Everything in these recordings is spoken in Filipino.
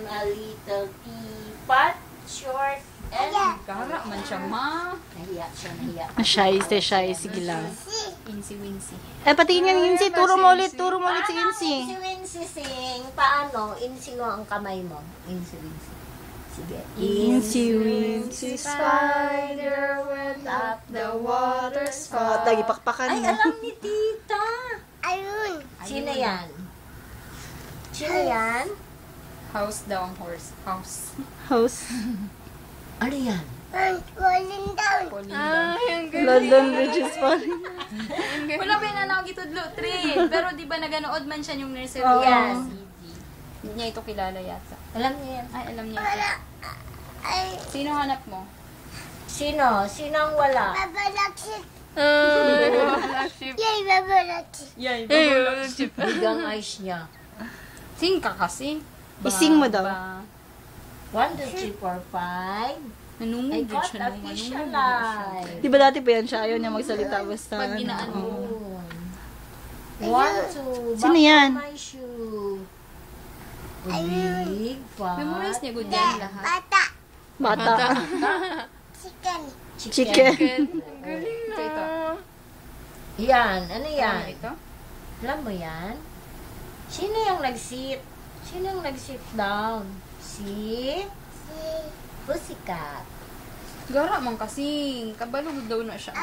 I'm a little teapot, short and... Gara man siya, ma. Nahiya siya, nahiya. Shy. Sige lang. Insi-winsi. Patingin yung Insi. Turo mo ulit si Insi. Insi-winsi sing. Paano? Insi mo ang kamay mo. Insi-winsi. Sige. Insi-winsi spider went up the water spout. Lagi pakpakan Ay, mo. alam ni tita. Ayun. Sino yan? Sino yan? House daw ang horse. House. Ano yan? Falling down. London Bridge is falling. Wala ba yung nanawag itudlo, Trin? Pero di ba naganood man siya yung nursery? Oo. Yes. Hindi niya ito kilala yata. Alam niya yan. Ay, alam niya ito. Sino hanap mo? Sino? Sino ang wala? Yay, Bigang eyes niya. Sing ka kasi. Ising mo daw. 1, 2, 3, 4, 5. I Nanungod got siya a nung fish nanungod. alive. Di ba dati pa yan siya? Ayaw niya magsalita basta. Pag ginaan mo. Oo. 1, 2. Sino yan? My shoe. Big, fat. Memorize niya good yan lahat. Bata. Chicken. Ito. Yan. Ano yan? Ito? Alam mo yan? Sino yung nag-sit? Sino yung nag-sit down? Si Pussycat. Gara man kasi. Kabalog daw na siya.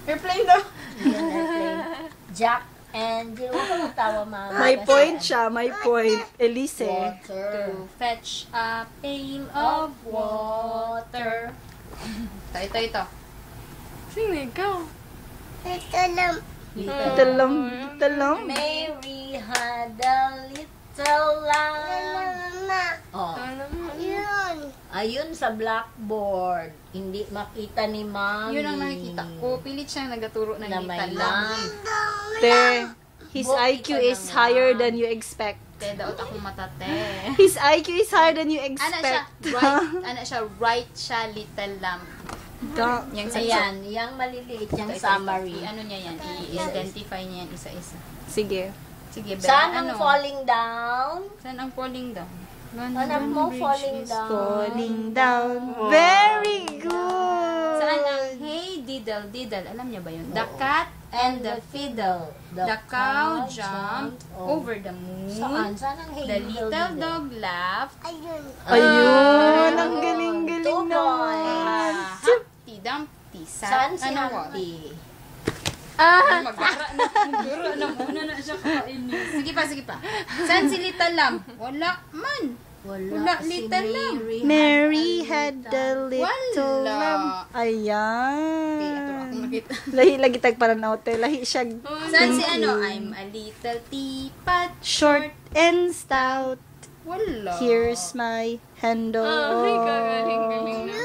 Airplane daw. Yan, airplane. Jack and Jill. Huwag ka magtawa, mama. May point siya. May point. Elise. Water. To fetch a pail of water. Ito. Sino ikaw? Ito lang. Mary had a little lamb. Oh. Ayun sa blackboard. Hindi makita ni Mami. Yun ang nakikita ko. Pilit siyang nagaturo ng Na may little lang. lamb. Te, his Buti IQ ka is naman. higher than you expect. Daot akong matate. His IQ is higher than you Ana siya, expect. right siya, little lamp. Yang sa Ayan, yung maliliit yung summary. Ano niya yan? I-identify niya yan isa-isa. Sige. Sige, Ben. Saan ang ano? falling down? Saan ang falling down? Hanap mo falling down. Falling down. Very good. Saan ang hey diddle diddle? Alam niya ba yun? The cat And the fiddle. the cow jumped over the moon. Saan? Saan ang hey The diddle little diddle? dog laughed. Ayun. Ang galing-galing Two naman. points. Humpty Dumpty Saan sat si ano Humpty? Magdura na muna na siya kainis. Sige pa. Saan si Little Lamb? Wala man. Wala, si little lamb. Mary had a little Wala. lamb. Ayan. Okay, ato akong nakita. Lagi tagparanaw te. Lahi siya. Saan si ano? I'm a little teapot. Short and stout. Wala. Here's my handle. Ay, kagaling-galing na.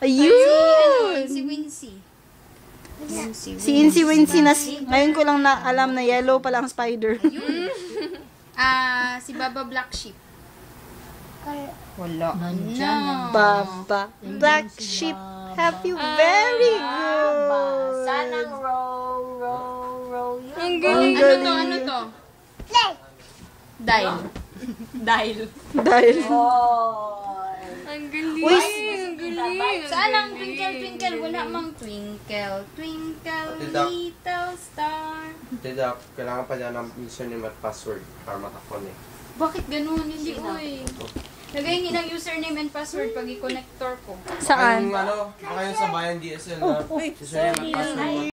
Ayun. Si Wincy. Si Insi Wincy na ngayon ko lang na alam na yellow pa lang spider. Si Baba Black Sheep. Wala. Nandyan. Baba. Black sheep. Have you very good. Saan ang row yun? Ang galing. Ano to? Dial. Dahil. Oh. Ang galing. Uy, Ang galing. Saan ang twinkle twinkle? Wala mang twinkle twinkle Tita. little star. Tita, kailangan pa niya ng username at password para makakonect. Bakit ganun? Hindi oy. Lagay ng username and password pag i-connector ko. Saan? Yung baka yung sa bayan DSL na username at password.